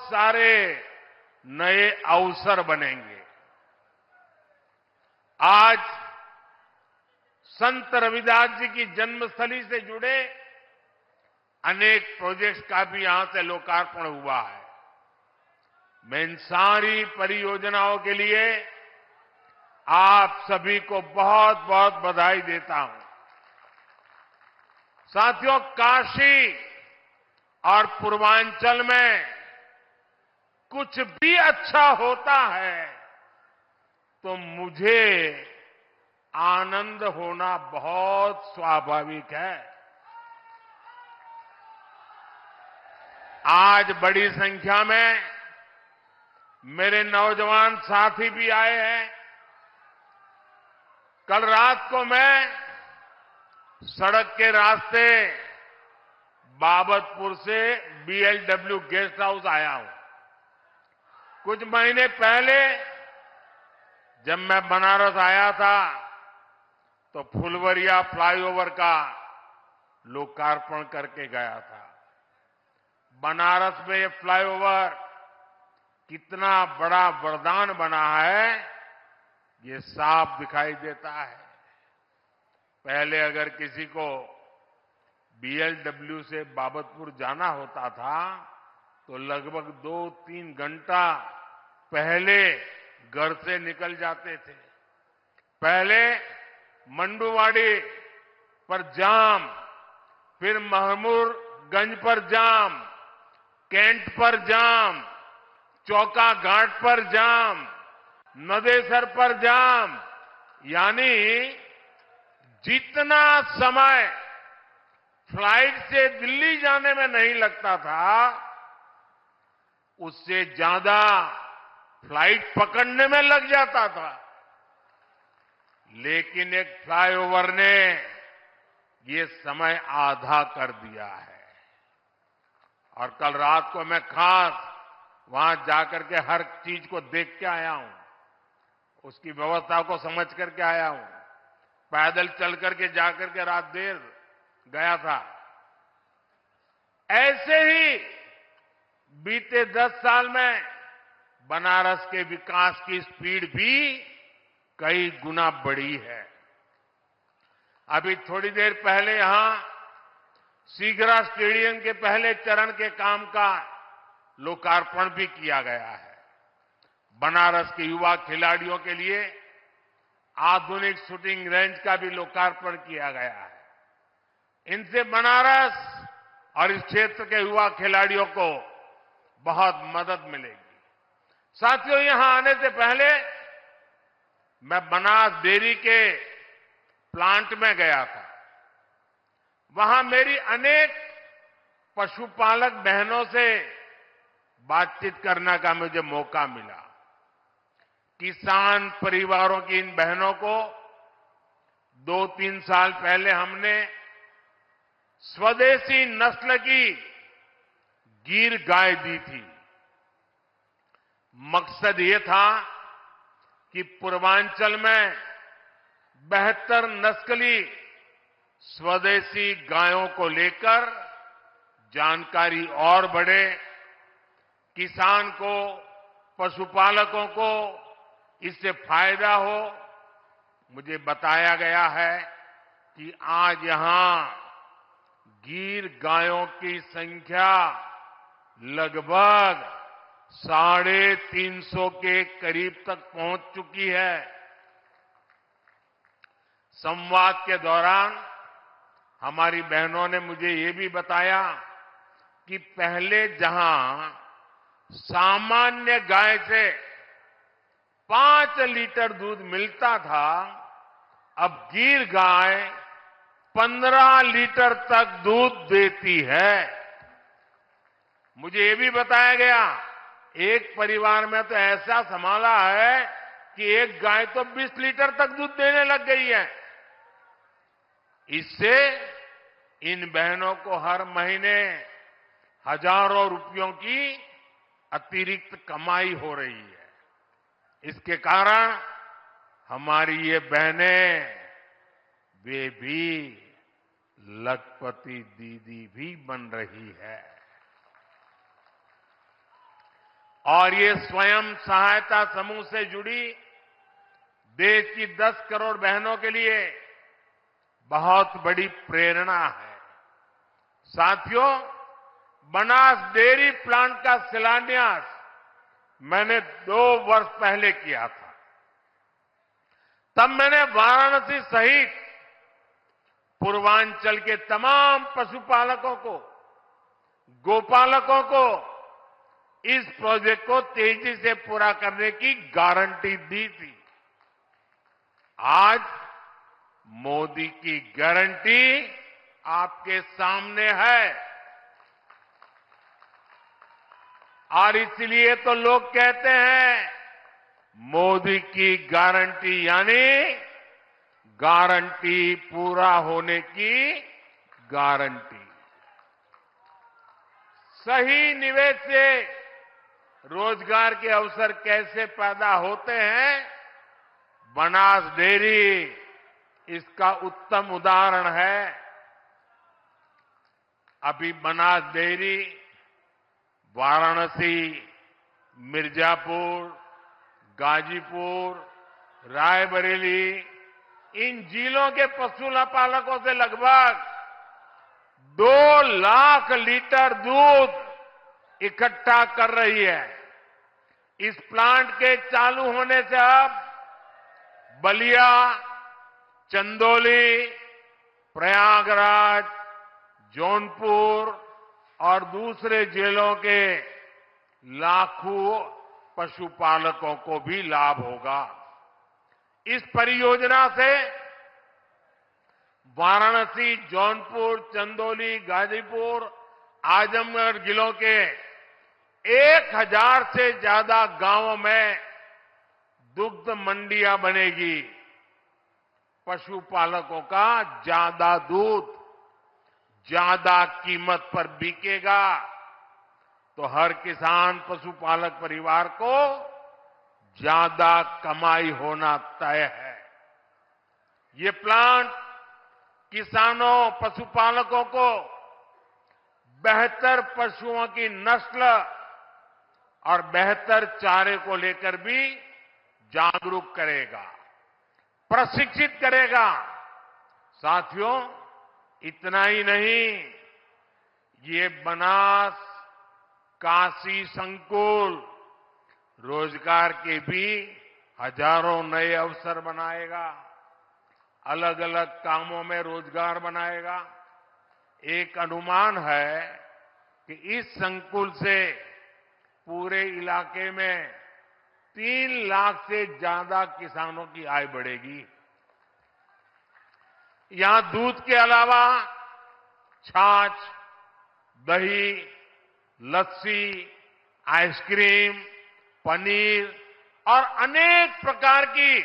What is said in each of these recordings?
सारे नए अवसर बनेंगे। आज संत रविदास जी की जन्मस्थली से जुड़े अनेक प्रोजेक्ट्स का भी यहां से लोकार्पण हुआ है। मैं इन सारी परियोजनाओं के लिए आप सभी को बहुत बहुत बधाई देता हूं। साथियों, काशी और पूर्वांचल में कुछ भी अच्छा होता है तो मुझे आनंद होना बहुत स्वाभाविक है। आज बड़ी संख्या में मेरे नौजवान साथी भी आए हैं। कल रात को मैं सड़क के रास्ते बाबतपुर से बीएलडब्ल्यू गेस्ट हाउस आया हूं। कुछ महीने पहले जब मैं बनारस आया था तो फुलवरिया फ्लाईओवर का लोकार्पण करके गया था। बनारस में ये फ्लाईओवर कितना बड़ा वरदान बना है, ये साफ दिखाई देता है। पहले अगर किसी को बीएलडब्ल्यू से बाबतपुर जाना होता था तो लगभग 2-3 घंटा पहले घर से निकल जाते थे। पहले मंडुवाड़ी पर जाम, फिर महमूदगंज पर जाम, कैंट पर जाम, चौका घाट पर जाम, नदेसर पर जाम, यानी जितना समय फ्लाइट से दिल्ली जाने में नहीं लगता था उससे ज्यादा फ्लाइट पकड़ने में लग जाता था। लेकिन एक फ्लाईओवर ने ये समय आधा कर दिया है। और कल रात को मैं खास वहां जाकर के हर चीज को देख के आया हूं, उसकी व्यवस्था को समझ करके आया हूं। पैदल चल करके जाकर के रात देर गया था। ऐसे ही बीते 10 साल में बनारस के विकास की स्पीड भी कई गुना बढ़ी है। अभी थोड़ी देर पहले यहां सीगरा स्टेडियम के पहले चरण के काम का लोकार्पण भी किया गया है। बनारस के युवा खिलाड़ियों के लिए आधुनिक शूटिंग रेंज का भी लोकार्पण किया गया है। इनसे बनारस और इस क्षेत्र के युवा खिलाड़ियों को बहुत मदद मिलेगी। साथियों, यहां आने से पहले मैं बनास डेयरी के प्लांट में गया था। वहां मेरी अनेक पशुपालक बहनों से बातचीत करने का मुझे मौका मिला। किसान परिवारों की इन बहनों को 2-3 साल पहले हमने स्वदेशी नस्ल की गिर गाय दी थी। मकसद ये था कि पूर्वांचल में बेहतर नस्ली स्वदेशी गायों को लेकर जानकारी और बढ़े, किसान को, पशुपालकों को इससे फायदा हो। मुझे बताया गया है कि आज यहां गिर गायों की संख्या लगभग 350 के करीब तक पहुंच चुकी है। संवाद के दौरान हमारी बहनों ने मुझे ये भी बताया कि पहले जहां सामान्य गाय से 5 लीटर दूध मिलता था, अब गिर गाय 15 लीटर तक दूध देती है। मुझे ये भी बताया गया, एक परिवार में तो ऐसा संभाला है कि एक गाय तो 20 लीटर तक दूध देने लग गई है। इससे इन बहनों को हर महीने हजारों रुपयों की अतिरिक्त कमाई हो रही है। इसके कारण हमारी ये बहनें, वे भी लखपति दीदी भी बन रही है। और ये स्वयं सहायता समूह से जुड़ी देश की 10 करोड़ बहनों के लिए बहुत बड़ी प्रेरणा है। साथियों, बनास डेयरी प्लांट का शिलान्यास मैंने 2 वर्ष पहले किया था। तब मैंने वाराणसी सहित पूर्वांचल के तमाम पशुपालकों को, गोपालकों को इस प्रोजेक्ट को तेजी से पूरा करने की गारंटी दी थी। आज मोदी की गारंटी आपके सामने है और इसलिए तो लोग कहते हैं मोदी की गारंटी यानी गारंटी पूरा होने की गारंटी। सही निवेश से रोजगार के अवसर कैसे पैदा होते हैं, बनास डेयरी इसका उत्तम उदाहरण है। अभी बनास डेयरी वाराणसी, मिर्जापुर, गाजीपुर, रायबरेली इन जिलों के पशुपालकों से लगभग 2 लाख लीटर दूध इकट्ठा कर रही है। इस प्लांट के चालू होने से अब बलिया, चंदौली, प्रयागराज, जौनपुर और दूसरे जिलों के लाखों पशुपालकों को भी लाभ होगा। इस परियोजना से वाराणसी, जौनपुर, चंदौली, गाजीपुर, आजमगढ़ जिलों के 1000 से ज्यादा गांवों में दुग्ध मंडियां बनेगी। पशुपालकों का ज्यादा दूध ज्यादा कीमत पर बिकेगा तो हर किसान पशुपालक परिवार को ज्यादा कमाई होना तय है। ये प्लांट किसानों, पशुपालकों को बेहतर पशुओं की नस्ल और बेहतर चारे को लेकर भी जागरूक करेगा, प्रशिक्षित करेगा। साथियों, इतना ही नहीं, ये बनास काशी संकुल रोजगार के भी हजारों नए अवसर बनाएगा, अलग अलग कामों में रोजगार बनाएगा। एक अनुमान है कि इस संकुल से पूरे इलाके में 3 लाख से ज्यादा किसानों की आय बढ़ेगी। यहां दूध के अलावा छाछ, दही, लस्सी, आइसक्रीम, पनीर और अनेक प्रकार की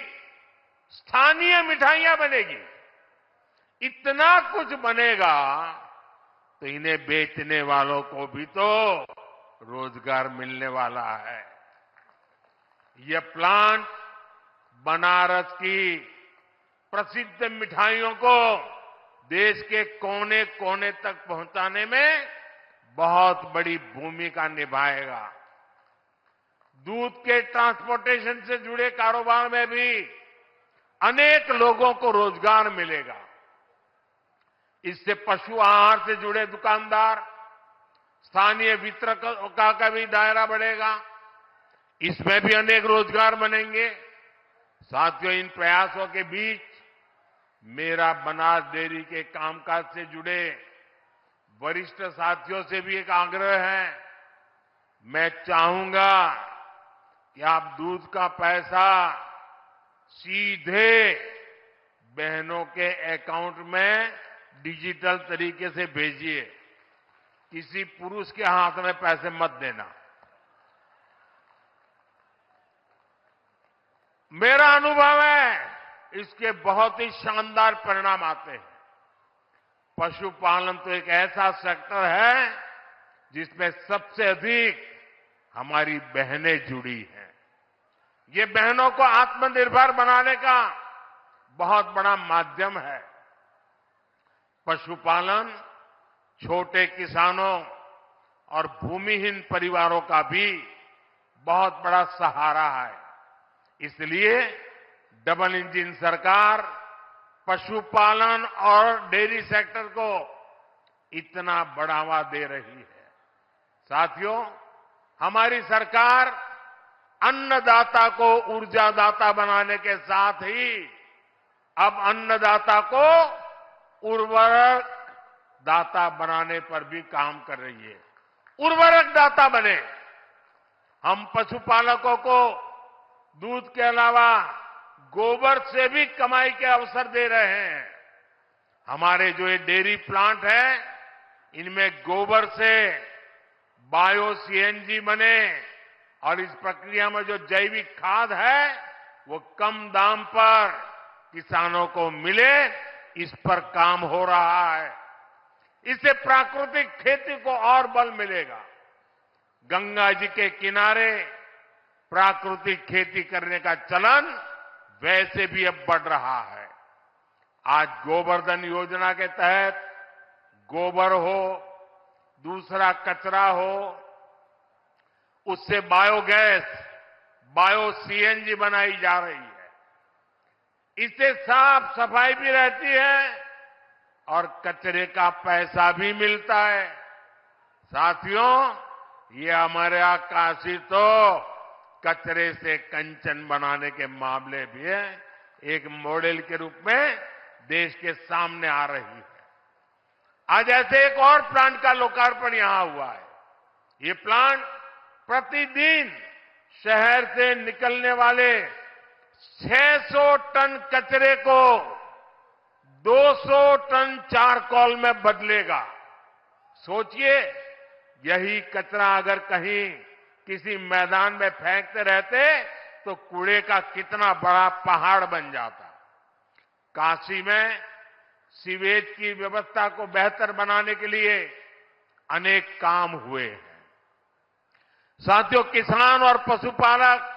स्थानीय मिठाइयां बनेगी। इतना कुछ बनेगा तो इन्हें बेचने वालों को भी तो रोजगार मिलने वाला है। यह प्लांट बनारस की प्रसिद्ध मिठाइयों को देश के कोने कोने तक पहुंचाने में बहुत बड़ी भूमिका निभाएगा। दूध के ट्रांसपोर्टेशन से जुड़े कारोबार में भी अनेक लोगों को रोजगार मिलेगा। इससे पशु आहार से जुड़े दुकानदार, स्थानीय वितरकों का भी दायरा बढ़ेगा। इसमें भी अनेक रोजगार बनेंगे। साथियों, इन प्रयासों के बीच मेरा बनास डेयरी के कामकाज से जुड़े वरिष्ठ साथियों से भी एक आग्रह है। मैं चाहूंगा कि आप दूध का पैसा सीधे बहनों के अकाउंट में डिजिटल तरीके से भेजिए। किसी पुरुष के हाथ में पैसे मत देना। मेरा अनुभव है, इसके बहुत ही शानदार परिणाम आते हैं। पशुपालन तो एक ऐसा सेक्टर है जिसमें सबसे अधिक हमारी बहनें जुड़ी हैं। ये बहनों को आत्मनिर्भर बनाने का बहुत बड़ा माध्यम है। पशुपालन छोटे किसानों और भूमिहीन परिवारों का भी बहुत बड़ा सहारा है। इसलिए डबल इंजन सरकार पशुपालन और डेयरी सेक्टर को इतना बढ़ावा दे रही है। साथियों, हमारी सरकार अन्नदाता को ऊर्जादाता बनाने के साथ ही अब अन्नदाता को उर्वरक दाता बनाने पर भी काम कर रही है। उर्वरक दाता बने। हम पशुपालकों को दूध के अलावा गोबर से भी कमाई के अवसर दे रहे हैं। हमारे जो ये डेयरी प्लांट है, इनमें गोबर से बायो सीएनजी बने और इस प्रक्रिया में जो जैविक खाद है वो कम दाम पर किसानों को मिले, इस पर काम हो रहा है। इससे प्राकृतिक खेती को और बल मिलेगा। गंगा जी के किनारे प्राकृतिक खेती करने का चलन वैसे भी अब बढ़ रहा है। आज गोवर्धन योजना के तहत गोबर हो, दूसरा कचरा हो, उससे बायोगैस, बायो सीएनजी बनाई जा रही है। इससे साफ सफाई भी रहती है और कचरे का पैसा भी मिलता है। साथियों, ये हमारे यहाँ काशी तो कचरे से कंचन बनाने के मामले भी है, एक मॉडल के रूप में देश के सामने आ रही है। आज ऐसे एक और प्लांट का लोकार्पण यहां हुआ है। ये प्लांट प्रतिदिन शहर से निकलने वाले 600 टन कचरे को 200 टन चारकोल में बदलेगा। सोचिए, यही कचरा अगर कहीं किसी मैदान में फेंकते रहते तो कूड़े का कितना बड़ा पहाड़ बन जाता। काशी में सीवेज की व्यवस्था को बेहतर बनाने के लिए अनेक काम हुए हैं। साथियों, किसान और पशुपालक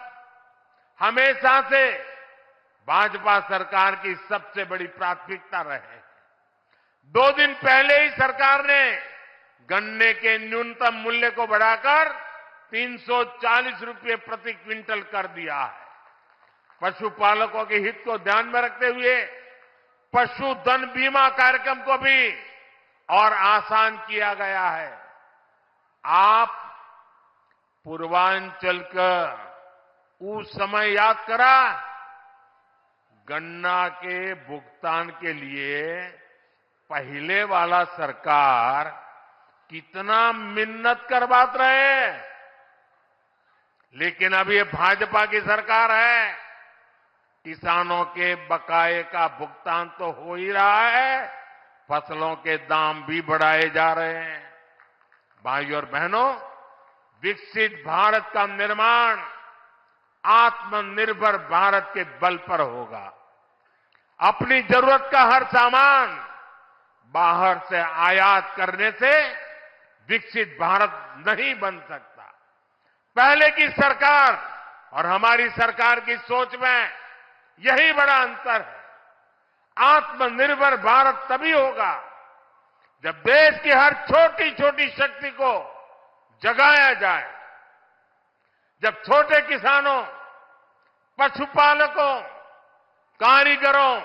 हमेशा से भाजपा सरकार की सबसे बड़ी प्राथमिकता रहे हैं। 2 दिन पहले ही सरकार ने गन्ने के न्यूनतम मूल्य को बढ़ाकर 340 रुपये प्रति क्विंटल कर दिया है। पशुपालकों के हित को ध्यान में रखते हुए पशुधन बीमा कार्यक्रम को भी और आसान किया गया है। आप पूर्वांचल का उस समय याद करा, गन्ना के भुगतान के लिए पहले वाला सरकार कितना मिन्नत करवाते रहे, लेकिन अब ये भाजपा की सरकार है। किसानों के बकाये का भुगतान तो हो ही रहा है, फसलों के दाम भी बढ़ाए जा रहे हैं। भाइयों और बहनों, विकसित भारत का निर्माण आत्मनिर्भर भारत के बल पर होगा। अपनी जरूरत का हर सामान बाहर से आयात करने से विकसित भारत नहीं बन सकता। पहले की सरकार और हमारी सरकार की सोच में यही बड़ा अंतर है। आत्मनिर्भर भारत तभी होगा जब देश की हर छोटी छोटी शक्ति को जगाया जाए, जब छोटे किसानों, पशुपालकों, कारीगरों,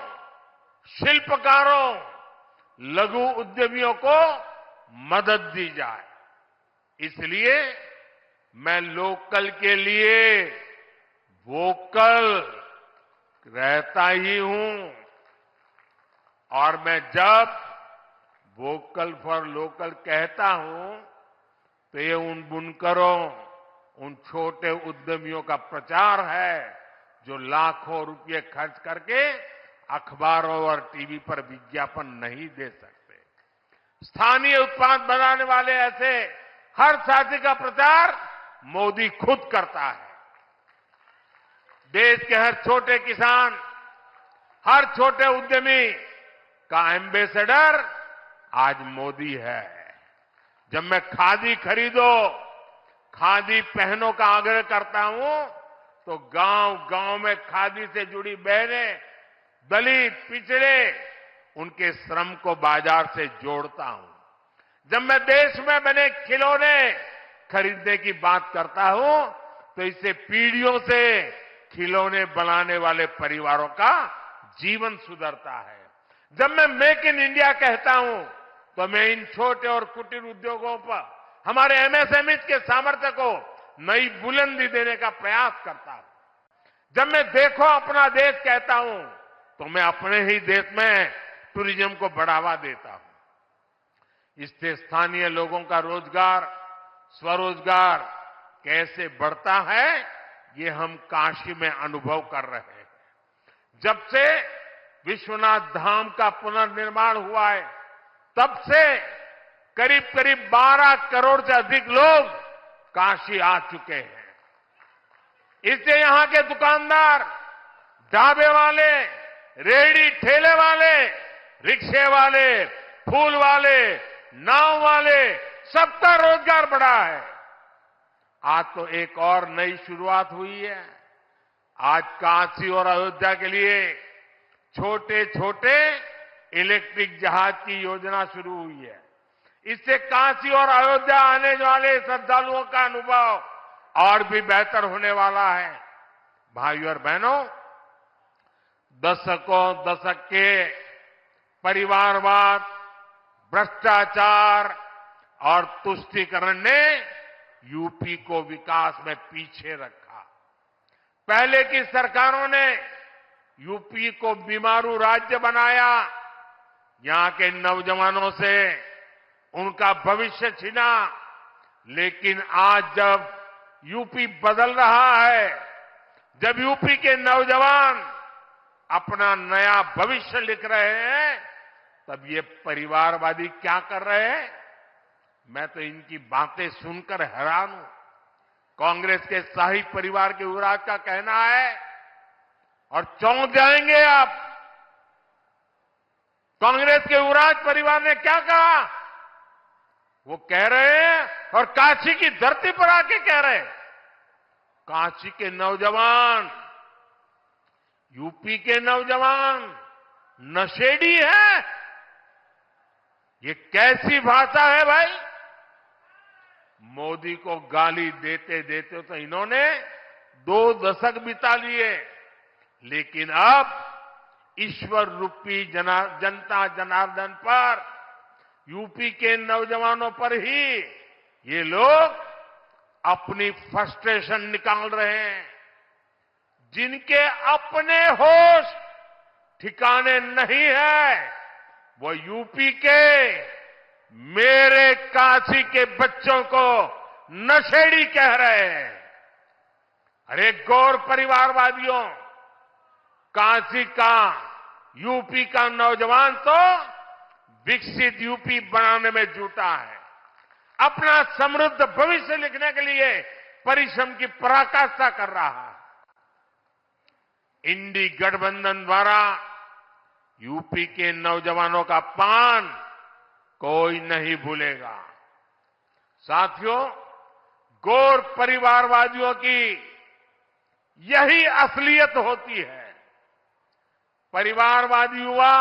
शिल्पकारों, लघु उद्यमियों को मदद दी जाए। इसलिए मैं लोकल के लिए वोकल रहता ही हूं, और मैं जब वोकल फॉर लोकल कहता हूं तो ये उन बुनकरों, उन छोटे उद्यमियों का प्रचार है जो लाखों रुपए खर्च करके अखबारों और टीवी पर विज्ञापन नहीं दे सकते। स्थानीय उत्पाद बनाने वाले ऐसे हर साथी का प्रचार मोदी खुद करता है। देश के हर छोटे किसान, हर छोटे उद्यमी का एम्बेसडर आज मोदी है। जब मैं खादी खरीदो, खादी पहनो का आग्रह करता हूं तो गांव गांव में खादी से जुड़ी बहनें, दलित, पिछड़े, उनके श्रम को बाजार से जोड़ता हूं। जब मैं देश में बने खिलौने खरीदने की बात करता हूं तो इससे पीढ़ियों से खिलौने बनाने वाले परिवारों का जीवन सुधरता है। जब मैं मेक इन इंडिया कहता हूं तो मैं इन छोटे और कुटीर उद्योगों पर हमारे एमएसएमई के सामर्थ्य को नई बुलंदी देने का प्रयास करता हूं। जब मैं देखो अपना देश कहता हूं तो मैं अपने ही देश में टूरिज्म को बढ़ावा देता हूं। इससे स्थानीय लोगों का रोजगार, स्वरोजगार कैसे बढ़ता है, ये हम काशी में अनुभव कर रहे हैं। जब से विश्वनाथ धाम का पुनर्निर्माण हुआ है, तब से करीब करीब 12 करोड़ से अधिक लोग काशी आ चुके हैं। इससे यहां के दुकानदार, ढाबे वाले, रेहड़ी ठेले वाले, रिक्शे वाले, फूल वाले, नाव वाले, सबका रोजगार बढ़ा है। आज तो एक और नई शुरुआत हुई है। आज काशी और अयोध्या के लिए छोटे छोटे इलेक्ट्रिक जहाज की योजना शुरू हुई है। इससे काशी और अयोध्या आने वाले श्रद्धालुओं का अनुभव और भी बेहतर होने वाला है। भाइयों और बहनों, दशक के परिवारवाद, भ्रष्टाचार और तुष्टीकरण ने यूपी को विकास में पीछे रखा। पहले की सरकारों ने यूपी को बीमारू राज्य बनाया, यहां के नौजवानों से उनका भविष्य छीना। लेकिन आज जब यूपी बदल रहा है, जब यूपी के नौजवान अपना नया भविष्य लिख रहे हैं, तब ये परिवारवादी क्या कर रहे हैं? मैं तो इनकी बातें सुनकर हैरान हूं। कांग्रेस के शाही परिवार के युवराज का कहना है, और चौंक जाएंगे आप, कांग्रेस के युवराज परिवार ने क्या कहा? वो कह रहे हैं, और काशी की धरती पर आके कह रहे हैं, काशी के नौजवान, यूपी के नौजवान नशेड़ी है। ये कैसी भाषा है भाई? मोदी को गाली देते देते तो इन्होंने 2 दशक बिता लिए, लेकिन अब ईश्वर रूपी जनता जनार्दन पर, यूपी के नौजवानों पर ही ये लोग अपनी फ्रस्ट्रेशन निकाल रहे हैं। जिनके अपने होश ठिकाने नहीं है, वो यूपी के मेरे काशी के बच्चों को नशेड़ी कह रहे हैं। अरे गौर परिवारवादियों, काशी का, यूपी का नौजवान तो विकसित यूपी बनाने में जुटा है। अपना समृद्ध भविष्य लिखने के लिए परिश्रम की पराकाष्ठा कर रहा है। इंडी गठबंधन द्वारा यूपी के नौजवानों का अपमान कोई नहीं भूलेगा। साथियों, गौर परिवारवादियों की यही असलियत होती है। परिवारवादी युवा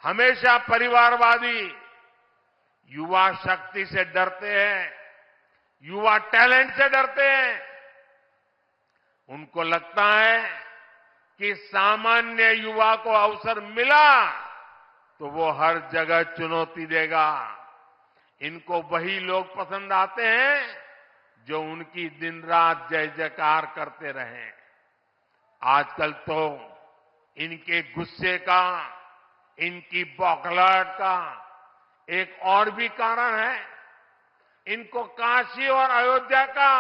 हमेशा परिवारवादी युवा शक्ति से डरते हैं, युवा टैलेंट से डरते हैं। उनको लगता है कि सामान्य युवा को अवसर मिला तो वो हर जगह चुनौती देगा। इनको वही लोग पसंद आते हैं जो उनकी दिन रात जय जयकार करते रहें। आजकल तो इनके गुस्से का, इनकी बौखलाहट का एक और भी कारण है। इनको काशी और अयोध्या का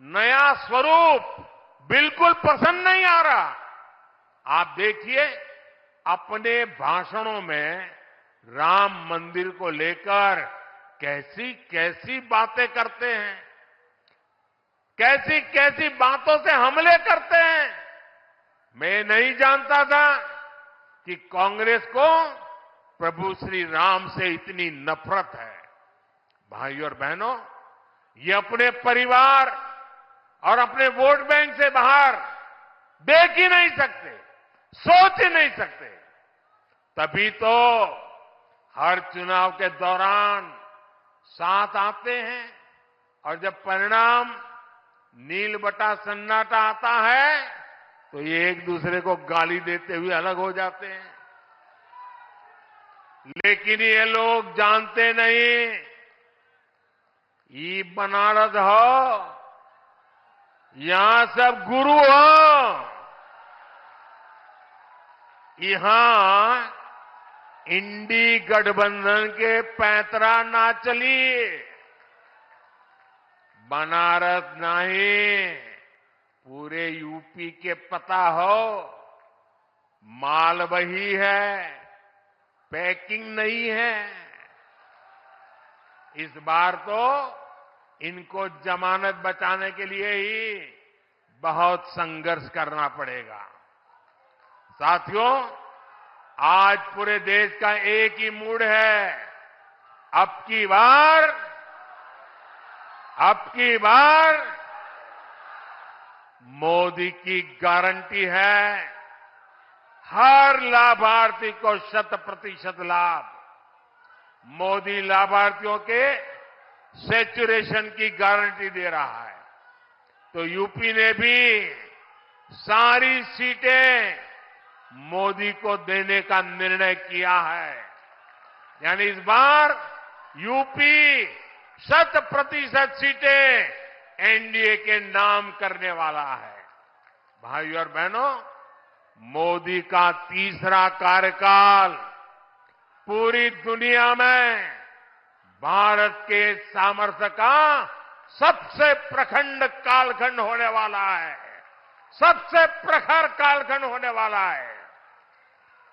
नया स्वरूप बिल्कुल पसंद नहीं आ रहा। आप देखिए, अपने भाषणों में राम मंदिर को लेकर कैसी कैसी बातें करते हैं, कैसी कैसी बातों से हमले करते हैं। मैं नहीं जानता था कि कांग्रेस को प्रभु श्री राम से इतनी नफरत है। भाइयों और बहनों, ये अपने परिवार और अपने वोट बैंक से बाहर देख ही नहीं सकते, सोच ही नहीं सकते। तभी तो हर चुनाव के दौरान साथ आते हैं, और जब परिणाम नील बटा सन्नाटा आता है तो ये एक दूसरे को गाली देते हुए अलग हो जाते हैं। लेकिन ये लोग जानते नहीं, ये बनारस हो, यहां सब गुरु हो, यहां इंडी गठबंधन के पैंतरा ना चली। बनारस नहीं, पूरे यूपी के पता हो, माल वही है, पैकिंग नहीं है। इस बार तो इनको जमानत बचाने के लिए ही बहुत संघर्ष करना पड़ेगा। साथियों, आज पूरे देश का एक ही मूड है, अब की बार मोदी की गारंटी है, हर लाभार्थी को 100% लाभ। मोदी लाभार्थियों के सैचुरेशन की गारंटी दे रहा है। तो यूपी ने भी सारी सीटें मोदी को देने का निर्णय किया है। यानी इस बार यूपी 100% सीटें एनडीए के नाम करने वाला है। भाइयों और बहनों, मोदी का तीसरा कार्यकाल पूरी दुनिया में भारत के सामर्थ्य का सबसे प्रखंड कालखंड होने वाला है, सबसे प्रखर कालखंड होने वाला है।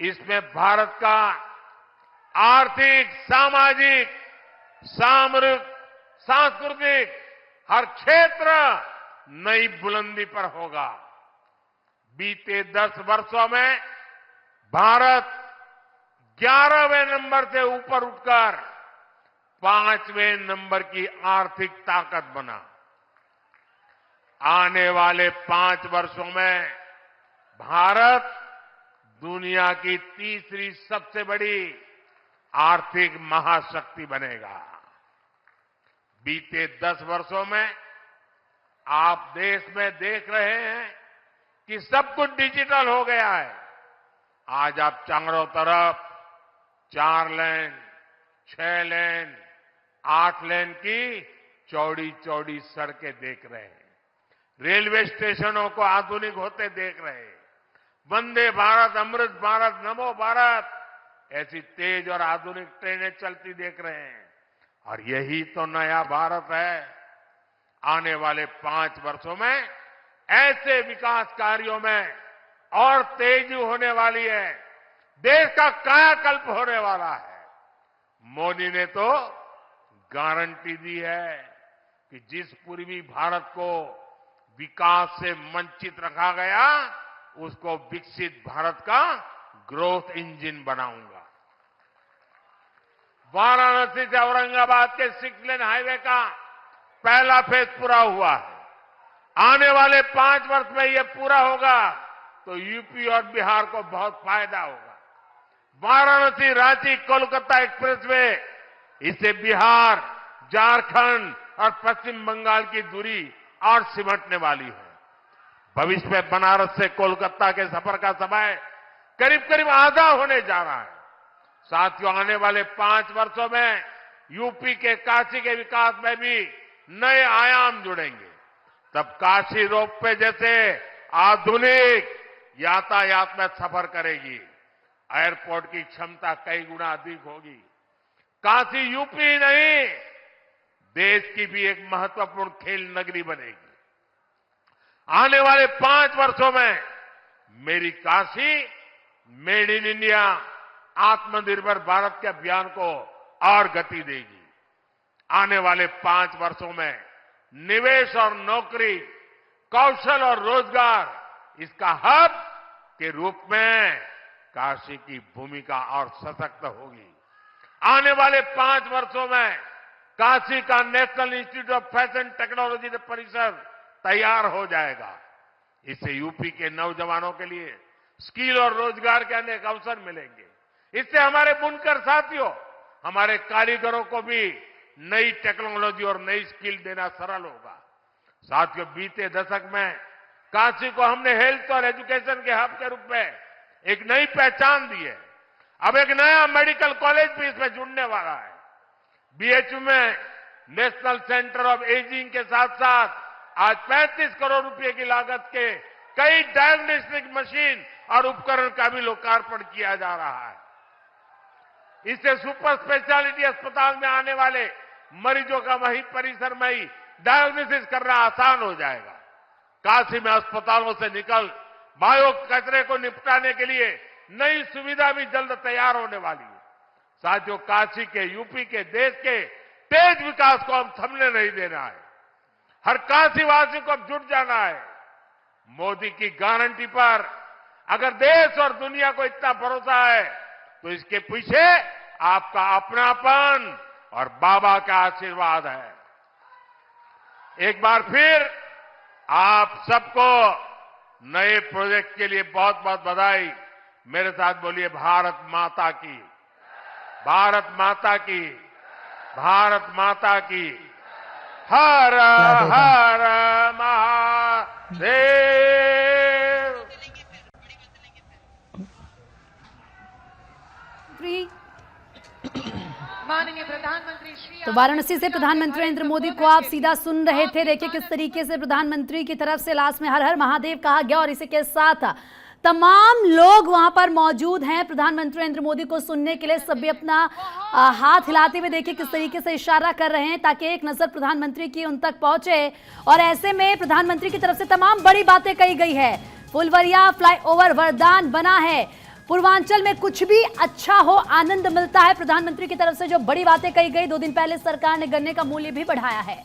इसमें भारत का आर्थिक, सामाजिक, सांस्कृतिक हर क्षेत्र नई बुलंदी पर होगा। बीते 10 वर्षों में भारत 11वें नंबर से ऊपर उठकर 5वें नंबर की आर्थिक ताकत बना। आने वाले 5 वर्षों में भारत दुनिया की तीसरी सबसे बड़ी आर्थिक महाशक्ति बनेगा। बीते 10 वर्षों में आप देश में देख रहे हैं कि सब कुछ डिजिटल हो गया है। आज आप चारों तरफ 4 लेन, 6 लेन, 8 लेन की चौड़ी चौड़ी सड़कें देख रहे हैं। रेलवे स्टेशनों को आधुनिक होते देख रहे हैं। वंदे भारत, अमृत भारत, नमो भारत ऐसी तेज और आधुनिक ट्रेनें चलती देख रहे हैं। और यही तो नया भारत है। आने वाले 5 वर्षों में ऐसे विकास कार्यों में और तेजी होने वाली है। देश का कायाकल्प होने वाला है। मोदी ने तो गारंटी दी है कि जिस पूर्वी भारत को विकास से वंचित रखा गया, उसको विकसित भारत का ग्रोथ इंजन बनाऊंगा। वाराणसी से औरंगाबाद के 6 लेन हाईवे का पहला फेज पूरा हुआ है। आने वाले 5 वर्ष में यह पूरा होगा तो यूपी और बिहार को बहुत फायदा होगा। वाराणसी, रांची, कोलकाता एक्सप्रेसवे, इससे बिहार, झारखंड और पश्चिम बंगाल की दूरी और सिमटने वाली है। भविष्य में बनारस से कोलकाता के सफर का समय करीब करीब आधा होने जा रहा है। साथियों, आने वाले 5 वर्षों में यूपी के काशी के विकास में भी नए आयाम जुड़ेंगे। तब काशी रोपवे जैसे आधुनिक यातायात में सफर करेगी। एयरपोर्ट की क्षमता कई गुना अधिक होगी। काशी यूपी नहीं, देश की भी एक महत्वपूर्ण खेल नगरी बनेगी। आने वाले 5 वर्षों में मेरी काशी मेड इन इंडिया, आत्मनिर्भर भारत के अभियान को और गति देगी। आने वाले 5 वर्षों में निवेश और नौकरी, कौशल और रोजगार, इसका हब के रूप में काशी की भूमिका और सशक्त होगी। आने वाले 5 वर्षों में काशी का national institute of fashion technology परिसर तैयार हो जाएगा। इससे यूपी के नौजवानों के लिए स्किल और रोजगार के अनेक अवसर मिलेंगे। इससे हमारे बुनकर साथियों, हमारे कारीगरों को भी नई टेक्नोलॉजी और नई स्किल देना सरल होगा। साथियों, बीते दशक में काशी को हमने हेल्थ और एजुकेशन के हब के रूप में एक नई पहचान दी है। अब एक नया मेडिकल कॉलेज भी इसमें जुड़ने वाला है। बीएचयू में नेशनल सेंटर ऑफ एजिंग के साथ साथ आज 35 करोड़ रुपए की लागत के कई डायग्नोस्टिक मशीन और उपकरण का भी लोकार्पण किया जा रहा है। इससे सुपर स्पेशलिटी अस्पताल में आने वाले मरीजों का वही परिसर में ही डायग्नोसिस करना आसान हो जाएगा। काशी में अस्पतालों से निकल बायो कचरे को निपटाने के लिए नई सुविधा भी जल्द तैयार होने वाली है। साथियों, काशी के, यूपी के, देश के तेज विकास को हम थमने नहीं देना है। हर काशीवासी को अब जुट जाना है। मोदी की गारंटी पर अगर देश और दुनिया को इतना भरोसा है तो इसके पीछे आपका अपनापन और बाबा का आशीर्वाद है। एक बार फिर आप सबको नए प्रोजेक्ट के लिए बहुत बहुत बधाई। मेरे साथ बोलिए, भारत माता की, भारत माता की, भारत माता की। हर हर महादेव। माननीय प्रधानमंत्री श्री, तो वाराणसी से प्रधानमंत्री नरेंद्र मोदी को आप सीधा सुन रहे थे। देखिए किस तरीके से प्रधानमंत्री की तरफ से लास्ट में हर हर महादेव कहा गया और इसी के साथ तमाम लोग वहां पर मौजूद हैं प्रधानमंत्री नरेंद्र मोदी को सुनने के लिए। सभी अपना हाथ हिलाते हुए देखिए किस तरीके से इशारा कर रहे हैं ताकि एक नजर प्रधानमंत्री की उन तक पहुंचे। और ऐसे में प्रधानमंत्री की तरफ से तमाम बड़ी बातें कही गई है। फुलवरिया फ्लाईओवर वरदान बना है। पूर्वांचल में कुछ भी अच्छा हो, आनंद मिलता है। प्रधानमंत्री की तरफ से जो बड़ी बातें कही गई, 2 दिन पहले सरकार ने गन्ने का मूल्य भी बढ़ाया है।